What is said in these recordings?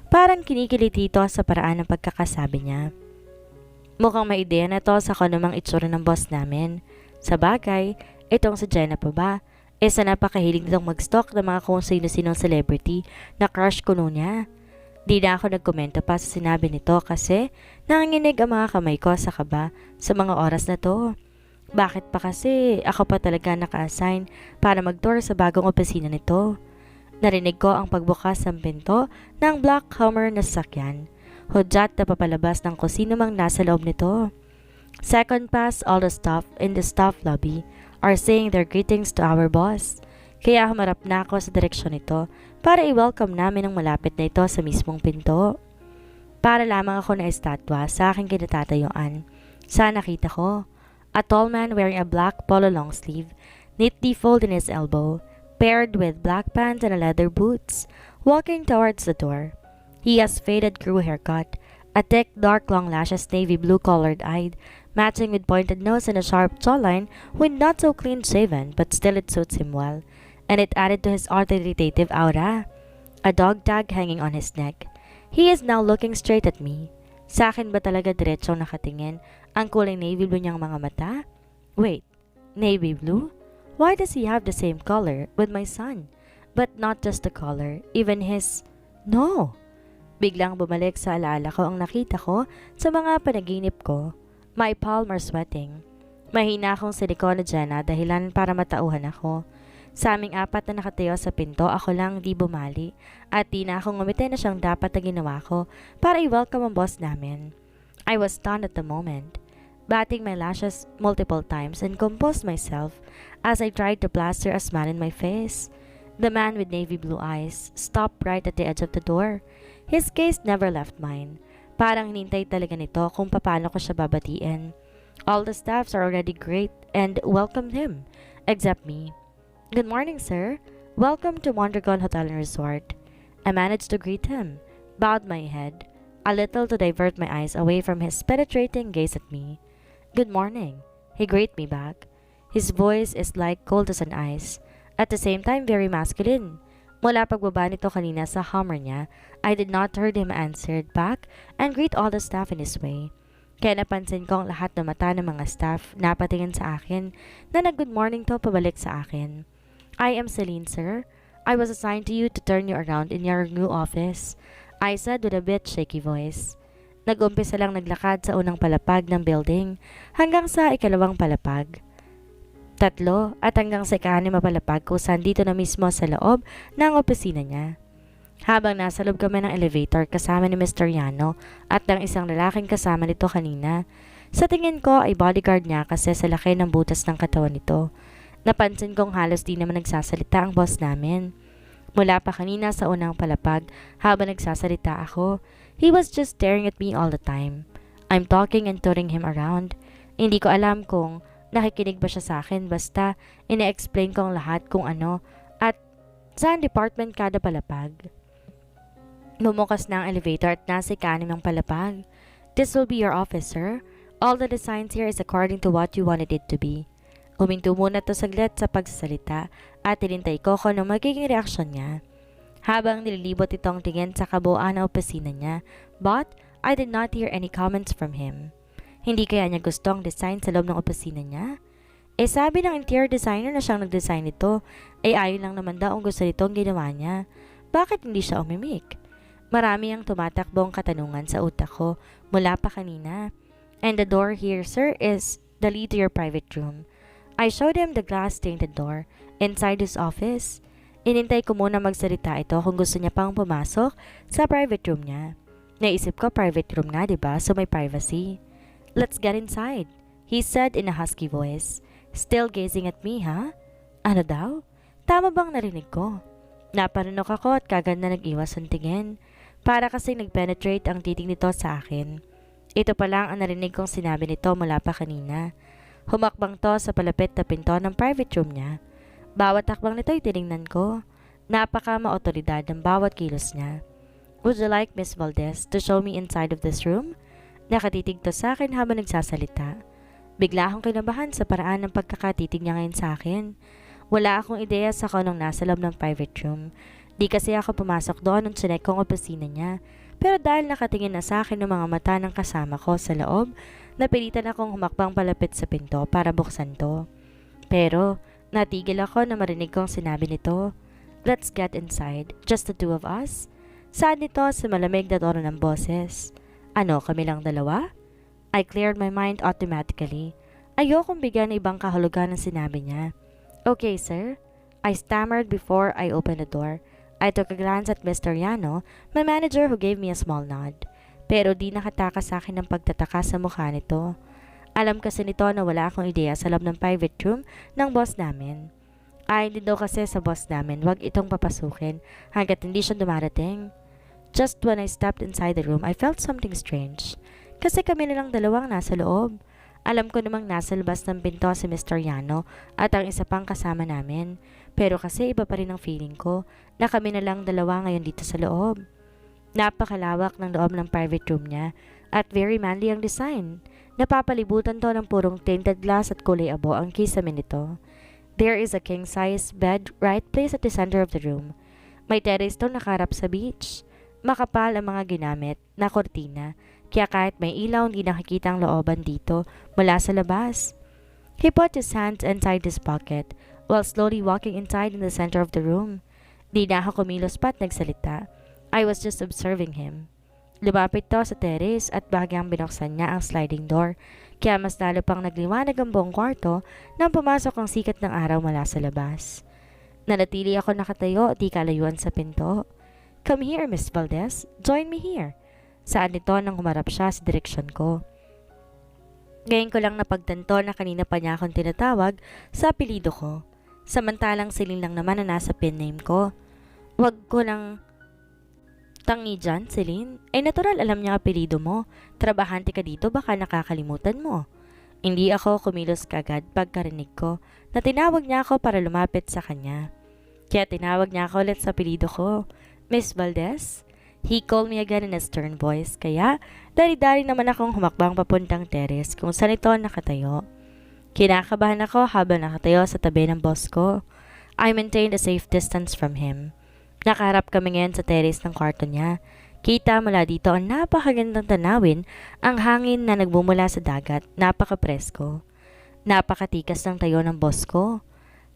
Parang kinikilig dito sa paraan ng pagkakasabi niya. Mukhang may ideya na to sa kanumang itsura ng boss namin. Sa bagay, itong si Jenna pa ba? Isa napakahilig nitong mag-stalk ng mga kung sino-sinong celebrity na crush ko noon niya. Di na ako nagkomento pa sa sinabi nito kasi nanginginig ang mga kamay ko sa kaba sa mga oras na to. Bakit pa kasi ako pa talaga naka-assign para mag-tour sa bagong opisina nito? Narinig ko ang pagbukas ng pinto ng black Hummer na sasakyan. Hudyat na papalabas ng kung sino mang nasa loob nito. Second pass, all the staff in the staff lobby are saying their greetings to our boss. Kaya humarap na ako sa direksyon nito para i-welcome namin ang malapit na ito sa mismong pinto. Para lamang ako na estatwa sa aking kinatatayuan. Sa nakita ko, a tall man wearing a black polo long sleeve, neatly folded in his elbow, paired with black pants and a leather boots, walking towards the door. He has faded crew haircut, a thick dark long lashes navy blue colored eyed, matching with pointed nose and a sharp jawline with not so clean shaven but still it suits him well, and it added to his authoritative aura. A dog tag hanging on his neck. He is now looking straight at me. Sa akin ba talaga diretsong nakatingin ang kulay navy blue niyang mga mata? Wait, navy blue? Why does he have the same color with my son? But not just the color, even his... No! Biglang bumalik sa alaala ko ang nakita ko sa mga panaginip ko. My palms are sweating. Mahina akong siliko na Jenna dahilan para matauhan ako. Sa aming apat na nakatayo sa pinto, ako lang di bumali at di na ako ngumiti na siyang dapat na ginawa ko para i-welcome ang boss namin. I was stunned at the moment, batting my lashes multiple times and composed myself as I tried to plaster a smile in my face. The man with navy blue eyes stopped right at the edge of the door. His gaze never left mine. Parang hinintay talaga nito kung paano ko siya babatiin. All the staffs are already great and welcomed him, except me. Good morning, sir. Welcome to Mondragon Hotel and Resort. I managed to greet him, bowed my head, a little to divert my eyes away from his penetrating gaze at me. Good morning. He greeted me back. His voice is like cold as an ice, at the same time very masculine. Mula pagbaba nito kanina sa Hummer niya, I did not heard him answered back and greet all the staff in his way. Kaya napansin ko ang lahat ng mata ng mga staff na patingin sa akin na nag-good morning to pabalik sa akin. I am Celine, sir. I was assigned to you to turn you around in your new office, I said with a bit shaky voice. Nag-umpisa lang naglakad sa unang palapag ng building hanggang sa ikalawang palapag. Tatlo at hanggang sa ika-6 na palapag kung saan dito na mismo sa loob ng opisina niya. Habang nasa loob kami ng elevator kasama ni Mr. Yano at ng isang lalaking kasama nito kanina, sa tingin ko ay bodyguard niya kasi sa laki ng butas ng katawan nito. Napansin kong halos di naman nagsasalita ang boss namin. Mula pa kanina sa unang palapag habang nagsasalita ako, he was just staring at me all the time. I'm talking and turning him around. Hindi ko alam kung nakikinig ba siya sa akin basta ine-explain ko ang lahat kung ano at saan department kada palapag. Bumukas na ang elevator at nasa ika-6 ang palapag. This will be your office, sir. All the designs here is according to what you wanted it to be. Huminto muna to saglit sa pagsasalita at tinintay ko kung anong magiging reaksyon niya. Habang nililibot itong tingin sa kabuuan ng opisina niya, but I did not hear any comments from him. Hindi kaya niya gustong design sa loob ng opisina niya? Sabi ng interior designer na siyang nag-design nito, ayon lang naman daw ang gusto nitong ginawa niya. Bakit hindi siya umimik? Marami ang tumatakbong katanungan sa utak ko mula pa kanina. And the door here, sir, is the lead to your private room. I showed him the glass-tainted door inside his office. Inintay ko muna magsalita ito kung gusto niya pang pumasok sa private room niya. Naisip ko private room nga, diba? So may privacy. Let's get inside, he said in a husky voice. Still gazing at me, ha? Ano daw? Tama bang narinig ko? Napanunok ako at kagad na nag-iwas ang tingin. Para kasi nag-penetrate ang titig nito sa akin. Ito pa lang ang narinig kong sinabi nito mula pa kanina. Humakbang to sa palapit na pinto ng private room niya. Bawat hakbang nito ay tinignan ko. Napaka-maotoridad ng bawat kilos niya. Would you like, Miss Valdez, to show me inside of this room? Nakatitig to sa akin habang nagsasalita. Bigla akong kinabahan sa paraan ng pagkakatitig niya ngayon sa akin. Wala akong ideya sa kung anong nasa loob ng private room. Di kasi ako pumasok doon nung chinek kong opisina niya. Pero dahil nakatingin na sa akin ng mga mata ng kasama ko sa loob, napilitan akong humakbang palapit sa pinto para buksan to. Pero natigil ako na marinig kong sinabi nito, "Let's get inside, just the two of us." Saan nito sa malamig na tono ng boses? Ano, kami lang dalawa? I cleared my mind automatically. Ayokong bigyan ng ibang kahulugan ng sinabi niya. "Okay, sir." I stammered before I opened the door. I took a glance at Mr. Yano, my manager, who gave me a small nod. Pero di nakataka sa akin ng pagtataka sa mukha nito. Alam kasi nito na wala akong ideya sa loob ng private room ng boss namin. Ay, hindi daw kasi sa boss namin, wag itong papasukin hanggat hindi siya dumarating. Just when I stepped inside the room, I felt something strange. Kasi kami nilang dalawang nasa loob. Alam ko namang nasa labas ng pinto si Mr. Yano at ang isa pang kasama namin. Pero kasi iba pa rin ang feeling ko na kami na lang dalawa ngayon dito sa loob. Napakalawak ng loob ng private room niya at very manly ang design. Napapalibutan to ng purong tinted glass at kulay abo ang kisame nito. There is a king-size bed right placed at the center of the room. May terrace to nakaharap sa beach. Makapal ang mga ginamit na kortina, kaya kahit may ilaw hindi nakikita ang looban dito mula sa labas. He put his hands inside his pocket while slowly walking inside in the center of the room. Di na ako kumilos pa at nagsalita. I was just observing him. Lumapit to sa terrace at bahagyang binuksan niya ang sliding door, kaya mas lalo pang nagliwanag ang buong kwarto nang pumasok ang sikat ng araw mula sa labas. Nanatili ako nakatayo di kalayuan sa pinto. "Come here, Miss Valdez. Join me here." Saan nito nang humarap siya sa direksyon ko. Ngayon ko lang napagtanto na kanina pa niya akong tinatawag sa apelido ko. Samantalang Celine lang naman na nasa pen name ko. Wag ko lang tangi dyan, Celine. Ay natural alam niya apelido mo. Trabahante ka dito, baka nakakalimutan mo. Hindi ako kumilos kagad pagkarinig ko na tinawag niya ako para lumapit sa kanya. Kaya tinawag niya ako ulit sa apelido ko. "Miss Valdez?" He called me again in a stern voice, kaya dari-dari naman akong humakbang papuntang terrace kung saan ito nakatayo. Kinakabahan ako habang nakatayo sa tabi ng boss ko. I maintained a safe distance from him. Nakaharap kami ngayon sa terrace ng kwarto niya. Kita mula dito ang napakagandang tanawin, ang hangin na nagbumula sa dagat, napaka-presko. Napakatikas ng tayo ng boss ko.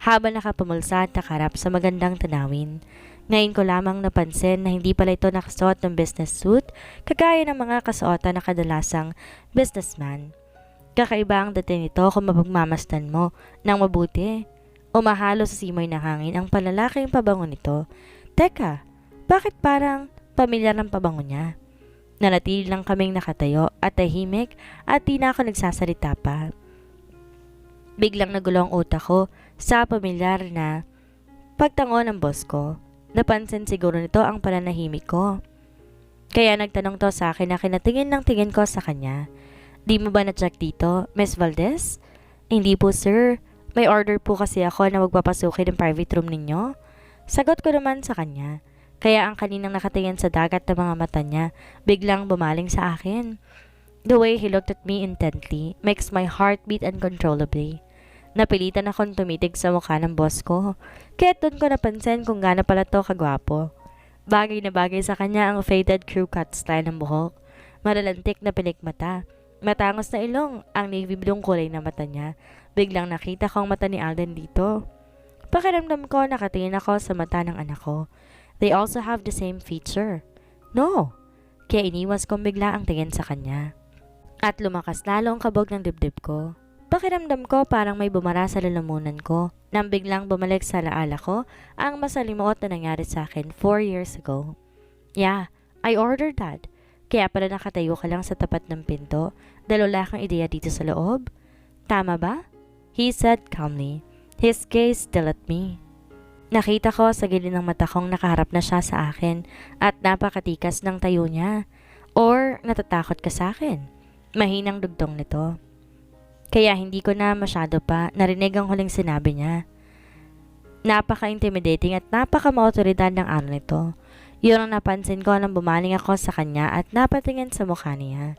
Habang nakapamulsa at nakaharap sa magandang tanawin, ngayon ko lamang napansin na hindi pala ito nakasuot ng business suit kagaya ng mga kasuotan na kadalasang businessman. Kakaiba ang dating nito kung mapagmamasdan mo ng mabuti. Umahalo sa simoy ng hangin ang palalaking pabango nito. Teka, bakit parang pamilyar ng pabango niya? Nanatili lang kaming nakatayo at tahimik at di na ako nagsasalita pa. Biglang nagulo ang utak ko sa pamilyar na pagtango ng boss ko. Napansin siguro nito ang pananahimik ko. Kaya nagtanong to sa akin na kinatingin ng tingin ko sa kanya. "Di mo ba na-check dito, Miss Valdez?" "Hindi po, sir. May order po kasi ako na magpapasukin ng private room ninyo." Sagot ko naman sa kanya. Kaya ang kaninang nakatingin sa dagat ng mga mata niya biglang bumaling sa akin. The way he looked at me intently makes my heart beat uncontrollably. Napilitan akong tumitig sa mukha ng boss ko. Kaya doon ko napansin kung gaano pala to kagwapo. Bagay na bagay sa kanya ang faded crew cut style ng buhok. Malalantik na pilikmata. Matangos na ilong, ang navy blue kulay na mata niya. Biglang nakita ko ang mata ni Alden dito. Pakiramdam ko nakatingin ako sa mata ng anak ko. They also have the same feature. No! Kaya iniwas kong bigla ang tingin sa kanya. At lumakas lalo ang kabog ng dibdib ko. Pakiramdam ko parang may bumara sa lalamunan ko nang biglang bumalik sa alaala ko ang masalimuot na nangyari sa akin 4 years ago. Yeah, I ordered that. Kaya pala nakatayo ka lang sa tapat ng pinto dahil wala kang ideya dito sa loob. Tama ba? He said calmly, his gaze still at me. Nakita ko sa gilid ng mata kong nakaharap na siya sa akin at napakatikas ng tayo niya. Or natatakot ka sa akin? Mahinang dugtong nito. Kaya hindi ko na masyado pa narinig ang huling sinabi niya. Napaka-intimidating at napaka-maotoridad ng araw nito. Yun ang napansin ko nang bumaling ako sa kanya at napatingin sa mukha niya.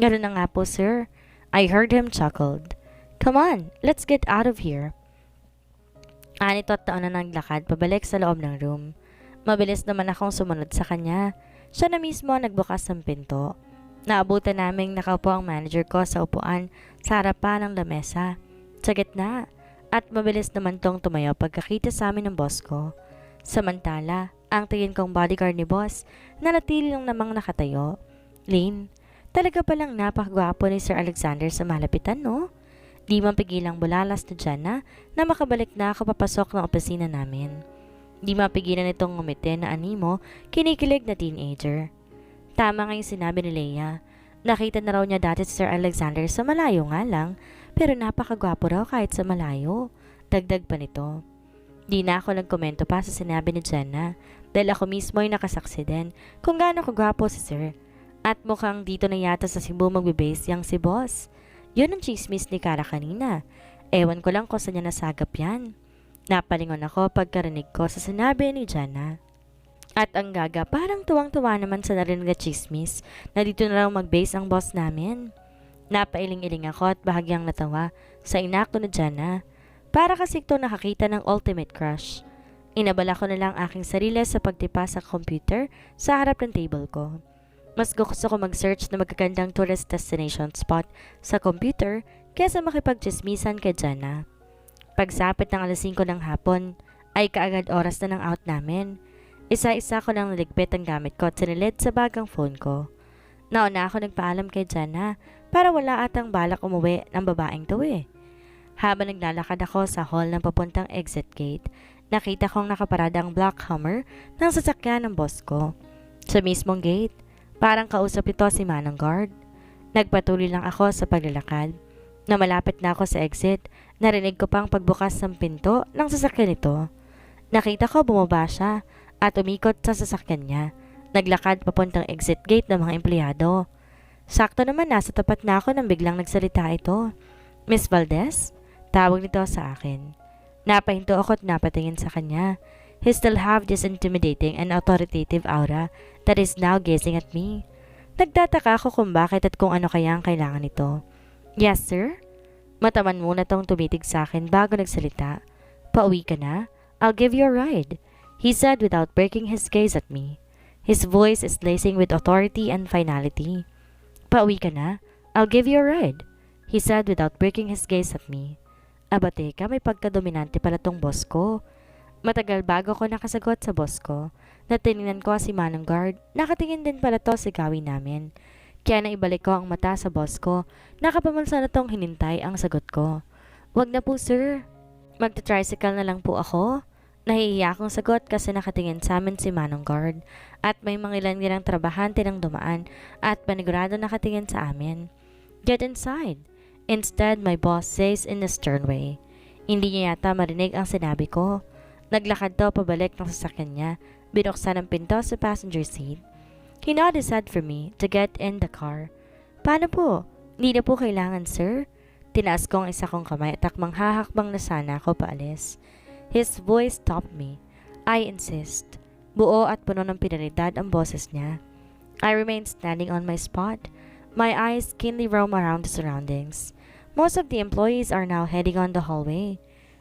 Ganun na nga po, sir. I heard him chuckled. "Come on, let's get out of here." Anito at taon na naglakad pabalik sa loob ng room. Mabilis naman akong sumunod sa kanya. Siya na mismo ang nagbukas ng pinto. Naabutan naming nakaupo ang manager ko sa upuan sa harapan ng lamesa, sa gitna, at mabilis naman tong tumayo pagkakita sa amin ng boss ko. Samantala, ang tingin kong bodyguard ni boss nanatili lang namang nakatayo. Lynn, talaga palang napakagwapo ni Sir Alexander sa malapitan, no? Di man pigilang bulalas na Jana na makabalik na ako papasok ng opisina namin. Di mapigilan itong ngumiti na animo, kinikilig na teenager. Tama nga yung sinabi ni Leia. Nakita na raw niya dati si Sir Alexander sa malayo nga lang, pero napakagwapo raw kahit sa malayo. Dagdag pa nito. Di na ako nagkomento pa sa sinabi ni Jana dahil ako mismo ay nakasaksi din kung gaano kagwapo si Sir. At mukhang dito na yata sa Cebu magbe-base yang si boss. Yun ang chismis ni Kara kanina. Ewan ko lang kung saan niya nasagap yan. Napalingon ako pagkarinig ko sa sinabi ni Jana. At ang gaga parang tuwang-tuwa naman sa narinig na chismis na dito na raw mag-base ang boss namin. Napailing-iling ako at bahagyang natawa sa inakto ni Jana. Para kasi ito nakakita ng ultimate crush. Inabala ko na lang aking sarili sa pagtipa sa computer sa harap ng table ko. Mas gusto ko mag-search na magagandang tourist destination spot sa computer kaysa makipag-chismisan kay Jana. Pagsapit ng 5:00 ng hapon, ay kaagad oras na ng out namin. Isa-isa ko nang naligpit ang gamit ko at sinilid sa bagang phone ko. Nauna ako nagpaalam kay Jana para wala atang balak umuwi ng babaeng to eh. Habang naglalakad ako sa hall ng papuntang exit gate, nakita kong nakaparada ang black Hummer ng sasakyan ng boss ko. Sa mismong gate, parang kausap ito si Manong Guard. Nagpatuloy lang ako sa paglalakad. Na malapit na ako sa exit, narinig ko pang pagbukas ng pinto ng sasakyan nito. Nakita ko bumaba siya at umikot sa sasakyan niya. Naglakad papuntang exit gate ng mga empleyado. Sakto naman nasa tapat na ako nang biglang nagsalita ito. Miss Valdez? Tawag nito sa akin. Napahinto ako at napatingin sa kanya. He still have this intimidating and authoritative aura that is now gazing at me. Nagtataka ako kung bakit at kung ano kaya ang kailangan nito. Yes, sir? Mataman muna tong tumitig sa akin bago nagsalita. Pauwi ka na? I'll give you a ride, he said without breaking his gaze at me. His voice is blazing with authority and finality. Pauwi ka na? I'll give you a ride, he said without breaking his gaze at me. Aba teka, may pagkadominante pala tong boss ko. Matagal bago ko nakasagot sa boss ko. Natinignan ko si Manong Guard. Nakatingin din pala to sa gawin namin. Kaya nang ibalik ko ang mata sa boss ko, nakapamansa na tong hinintay ang sagot ko. Wag na po sir. Magta-tricycle na lang po ako. Nahihiya akong sagot kasi nakatingin sa amin si Manong Guard at may mga ilan nilang trabahante ng dumaan at panigurado nakatingin sa amin. Get inside. Instead, my boss says in a stern way. Hindi niya yata marinig ang sinabi ko. Naglakad to pabalik ng sasakyan niya. Binuksan ang pinto sa passenger seat. He nodded his head for me to get in the car. Paano po? Hindi na po kailangan, sir? Tinaas ko ang isa kong kamay at takmang hahakbang na sana ako paalis. His voice stopped me. I insist. Buo at puno ng pinalidad ang boses niya. I remained standing on my spot. My eyes keenly roam around the surroundings. Most of the employees are now heading on the hallway.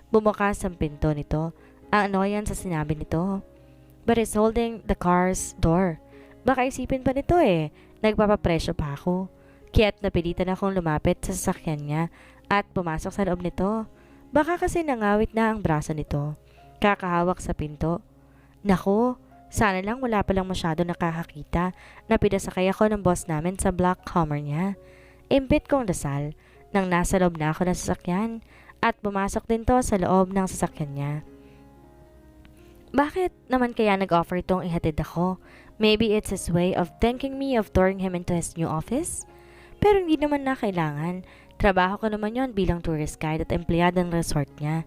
Bumukas ang pinto nito. Ang annoyance sa sinabi nito. But he's holding the car's door. Baka isipin pa nito eh, nagpapapresyo pa ako. Kaya't napilitan akong lumapit sa sasakyan niya at pumasok sa loob nito. Baka kasi nangawit na ang braso nito. Kakahawak sa pinto. Naku, sana lang wala palang masyado nakakakita na pinasakay ako ng boss namin sa black Hummer niya. Impit kong dasal nang nasa loob na ako ng sasakyan at pumasok din to sa loob ng sasakyan niya. Bakit naman kaya nag-offer itong ihatid ako? Maybe it's his way of thanking me of touring him into his new office? Pero hindi naman na kailangan. Trabaho ko naman yon bilang tourist guide at empleyado ng resort niya.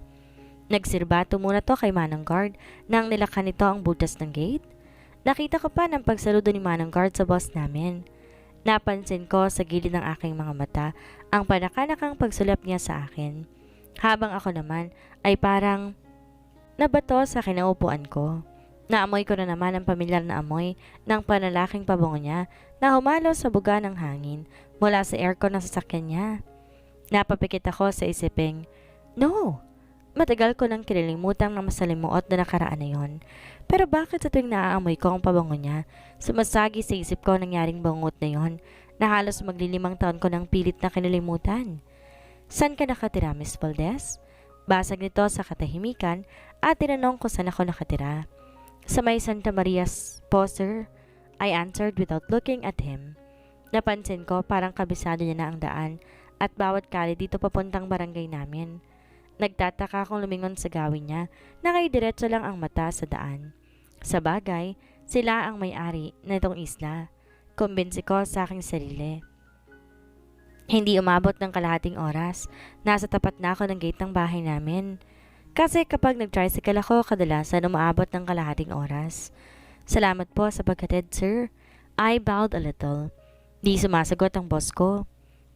Nagsirbato muna to kay Manong Guard nang nilakhan nito ang butas ng gate. Nakita ko pa ng pagsaludo ni Manong Guard sa boss namin. Napansin ko sa gilid ng aking mga mata ang panakanakang pagsulap niya sa akin. Habang ako naman ay parang nabato sa kinaupuan ko. Naamoy ko na naman ang pamilyar na amoy ng panalaking pabango niya na humalo sa buga ng hangin mula sa aircon ng sasakyan niya. Napapikit ako sa isiping, no, Matagal ko nang kinilimutang na masalimuot na nakaraan na yon. Pero bakit sa tuwing naaamoy ko ang pabango niya, sumasagi sa isip ko ang nangyaring bangot na yon na halos maglilimang taon ko nang pilit na kinalimutan. San ka nakatira, Miss Valdez? Basag nito sa katahimikan at tinanong ko saan ako nakatira. Sa may Santa Maria's po, sir, I answered without looking at him. Napansin ko parang kabisado niya na ang daan at bawat kali dito papuntang barangay namin. Nagtataka akong lumingon sa gawin niya na kay diretso lang ang mata sa daan. Sa bagay, sila ang may-ari na itong isla. Kumbinsi ko sa aking sarili. Hindi umabot ng kalahating oras, nasa tapat na ako ng gate ng bahay namin. Kasi kapag nag-tricycle ako, kadalasan umaabot ng kalahating oras. Salamat po sa paghatid, sir. I bowed a little. Di sumasagot ang boss ko.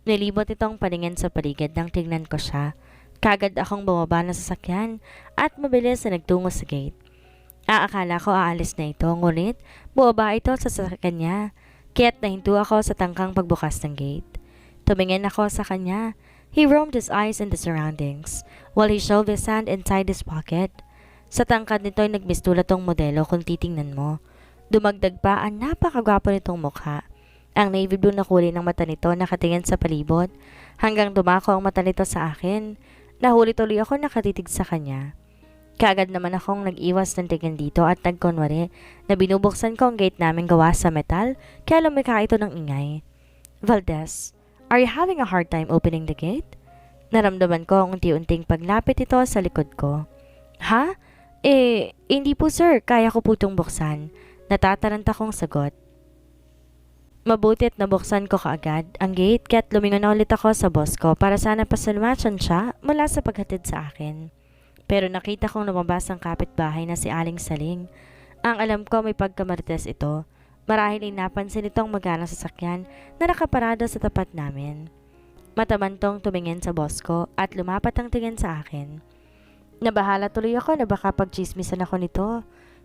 Nilibot itong paningin sa paligid nang tignan ko siya. Kagad akong bumaba ng sasakyan at mabilis na nagtungo sa gate. Akala ko aalis na ito, ngunit bumaba ito sa sasakyan niya. Kaya't nahinto ako sa tangkang pagbukas ng gate. Tumingin ako sa kanya. He roamed his eyes in the surroundings while he shoved his hand inside his pocket. Sa tangkad nito ay nagmistula tong modelo kung titingnan mo. Dumagdag pa ang napakagwapo nitong mukha. Ang navy blue na kulay ng mata nito nakatingin sa palibot hanggang dumako ang mata nito sa akin. Nahuli tuloy ako nakatitig sa kanya. Kaagad naman akong nag-iwas ng tingin dito at nagkunwari na binubuksan ko ang gate namin gawa sa metal kaya lumikha ito ng ingay. Valdez, are you having a hard time opening the gate? Naramdaman ko ang unti-unting paglapit ito sa likod ko. Ha? Hindi po sir, kaya ko po itong buksan. Natataranta kong sagot. Mabutit na buksan ko kaagad ang gate kaya't lumingon na ulit ako sa boss ko para sana pasalmatsan siya mula sa paghatid sa akin. Pero nakita kong lumabas ang kapitbahay na si Aling Saling. Ang alam ko may pagkamarites ito. Marahil ay napansin itong maganang sasakyan na nakaparada sa tapat namin. Matamantong tumingin sa boss ko at lumapat ang tingin sa akin. Nabahala tuloy ako na baka pagchismisan ako nito.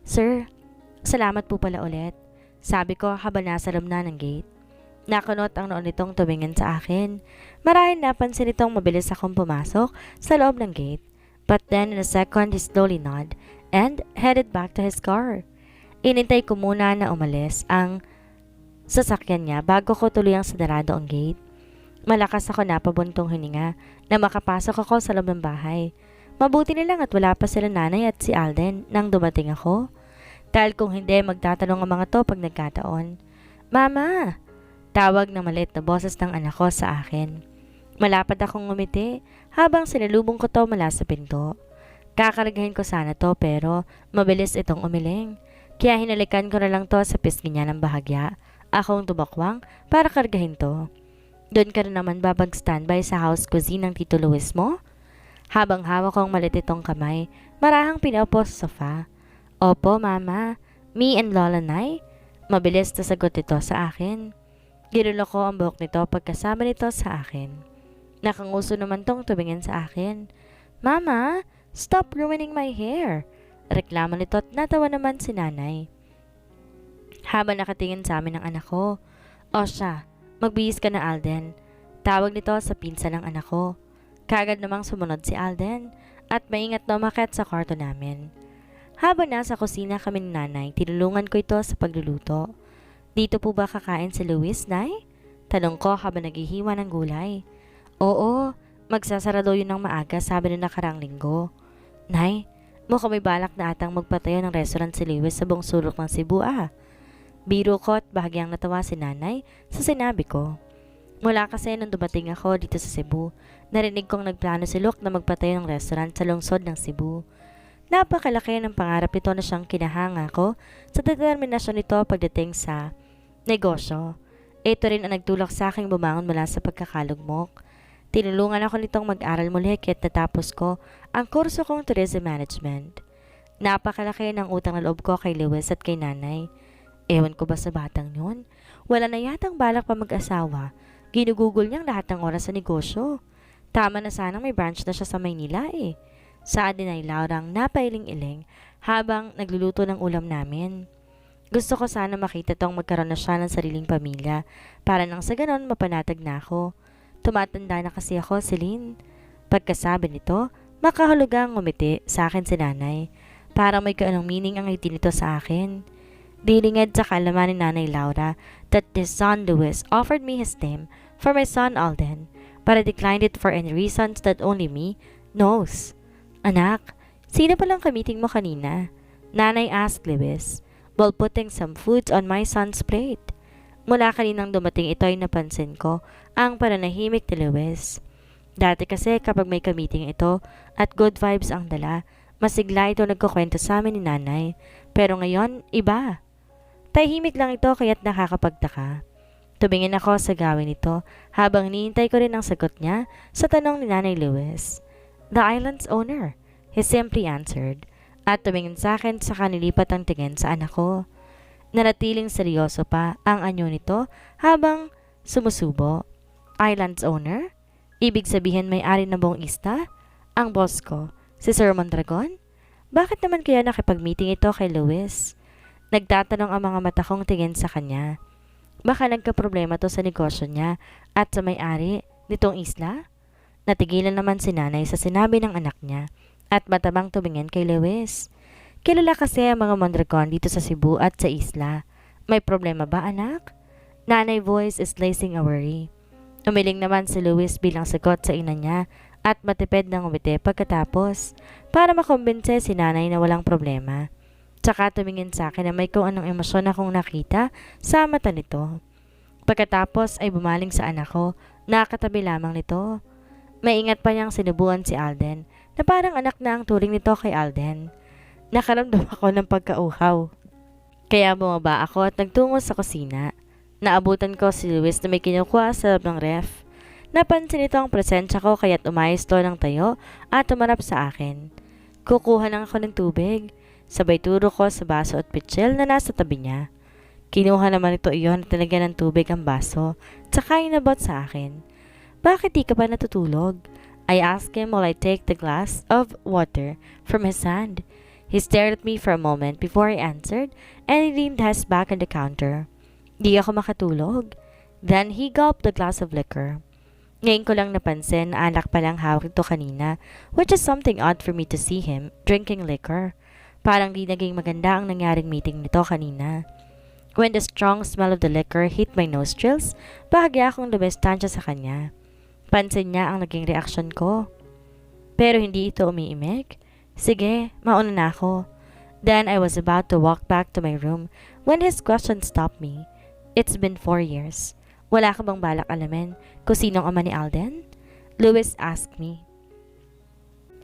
Sir, salamat po pala ulit. Sabi ko habang nasa loob na ng gate. Nakunot ang noon nitong tumingin sa akin. Marahil napansin itong mabilis akong pumasok sa loob ng gate. But then in a second he slowly nodded and headed back to his car. Inintay ko muna na umalis ang sasakyan niya bago ko tuloy ang sadarado ang gate. Malakas ako napabuntong hininga na makapasok ako sa loob ng bahay. Mabuti na lang at wala pa sila nanay at si Alden nang dumating ako. Dahil kung hindi, magtatanong ang mga to pag nagkataon. Mama! Tawag ng maliit na boses ng anak ko sa akin. Malapad akong ngumiti habang sinalubong ko to mula sa pinto. Kakaragahin ko sana to pero mabilis itong umiling. Kaya hinalikan ko na lang to sa pisngi niya ng bahagya. Akong tumakwang para kargahin to. Doon ka na naman babag standby sa house cuisine ng Tito Luis mo? Habang hawak ko ang maliit itong kamay, marahang pinaupo sa sofa. Opo, Mama. Me and Lola Nay? Mabilis na sagot ito sa akin. Ginulo ko ang buhok nito pagkasama nito sa akin. Nakanguso naman tong tumingin sa akin. Mama, stop ruining my hair. Reklamo nito at natawa naman si nanay. Habang nakatingin sa amin ang anak ko. O siya, magbihis ka na Alden. Tawag nito sa pinsan ng anak ko. Kagad namang sumunod si Alden at maingat na umakyat sa kwarto namin. Habang nasa kusina kami ni nanay, tinulungan ko ito sa pagluluto. Dito po ba kakain si Luis, Nay? Tanong ko habang naghihiwa ng gulay. Oo, magsasarado yun ng maaga sabi ng nakarang linggo. Nay, mukhang may balak na atang magpatayo ng restaurant si Luis sa buong sulok ng Cebu Biro ko at bahagyang natawa si nanay sa sinabi ko. Mula kasi nung dumating ako dito sa Cebu, narinig kong nagplano si Luke na magpatayo ng restaurant sa lungsod ng Cebu. Napakalaki ng pangarap ito na siyang kinahanga ko sa determinasyon nito pagdating sa negosyo. Ito rin ang nagtulak sa aking bumangon mula sa pagkakalugmok. Tinulungan ako nitong mag-aral muli kaya't natapos ko ang kurso kong tourism management. Napakalaki ng utang na loob ko kay Lewis at kay nanay. Ewan ko ba sa batang yun? Wala na yatang balak pa mag-asawa. Ginugugol niyang lahat ng oras sa negosyo. Tama na sanang may branch na siya sa Maynila Saan din ay Laurang napailing-iling habang nagluluto ng ulam namin. Gusto ko sana makita tong magkaroon na siya ng sariling pamilya para nang sa ganon mapanatag na ako. Tumatanda na kasi ako, Celine. Pagkasabi nito, Makahulugang ngumiti sa akin si nanay. Parang may kaanong meaning ang ngiti nito sa akin. Dilingad sa kaalaman ni Nanay Laura that his son Louis offered me his name for my son Alden, but I declined it for any reasons that only me knows. Anak, sino palang kamiting mo kanina? Nanay asked Louis, while putting some foods on my son's plate. Mula kaninang dumating ito ay napansin ko ang pananahimik ni Louis. Dati kasi kapag may kamiting ito at good vibes ang dala, masigla ito nagkukwento sa amin ni Nanay. Pero ngayon, iba. Tahimik lang ito kaya't nakakapagtaka. Tumingin ako sa gawin nito habang niintay ko rin ang sagot niya sa tanong ni Nanay Louis. The island's owner, he simply answered. At tumingin sa akin sa kanilipat ang tingin sa anak ko. Nanatiling seryoso pa ang anyo nito habang sumusubo. Island's owner? Ibig sabihin may-ari na buong isla? Ang boss ko, si Sir Mondragon? Bakit naman kaya nakipag-meeting ito kay Louis? Nagtatanong ang mga mata kong tingin sa kanya. Baka nagka-problema to sa negosyo niya at sa may-ari nitong isla? Natigilan naman si nanay sa sinabi ng anak niya at matabang tumingin kay Louis. Kilala kasi ang mga Mondragon dito sa Cebu at sa isla. May problema ba, anak? Nanay voice is lacing a worry. Umiling naman si Louis bilang sagot sa ina niya at matipid ng umiti pagkatapos para makumbinse si nanay na walang problema. Tsaka tumingin sa akin na may kung anong emosyon akong nakita sa mata nito. Pagkatapos ay bumaling sa anak ko na katabi lamang nito. Maingat pa niyang sinubuan si Alden na parang anak na ang turing nito kay Alden. Nakaramdam ako ng pagkauhaw. Kaya bumaba ako at nagtungo sa kusina. Naabutan ko si Louis na may kinukuha sa loob ng ref. Napansin nito ang presensya ko kaya't umayos to ng tayo at tumarap sa akin. Kukuha lang ako ng tubig. Sabay turo ko sa baso at pitsil na nasa tabi niya. Kinuha naman ito iyon at tinagyan ng tubig ang baso, tsaka inabot sa akin. Bakit di ka pa natutulog? I asked him while I take the glass of water from his hand. He stared at me for a moment before he answered and he leaned his back on the counter. Di ako makatulog. Then he gulped the glass of liquor. Ngayon ko lang napansin na alak palang hawak ito kanina, which is something odd for me to see him drinking liquor. Parang di naging maganda ang nangyaring meeting nito kanina. When the strong smell of the liquor hit my nostrils, bahagya akong lumistansya sa kanya. Pansin niya ang naging reaksyon ko. Pero hindi ito umiimik. Sige, mauna na ako. Then I was about to walk back to my room when his question stopped me. It's been 4 years. Wala ka bang balak alamin kung sinong ama ni Alden? Louis asked me.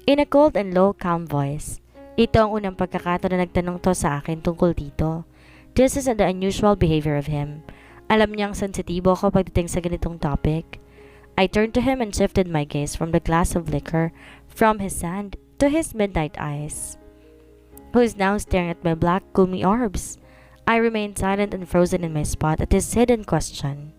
In a cold and low, calm voice. Ito ang unang pagkakataon na nagtanong to sa akin tungkol dito. This is the unusual behavior of him. Alam niyang sensitibo ako pagdating sa ganitong topic. I turned to him and shifted my gaze from the glass of liquor from his hand to his midnight eyes, who is now staring at my black, gloomy orbs. I remained silent and frozen in my spot at his hidden question.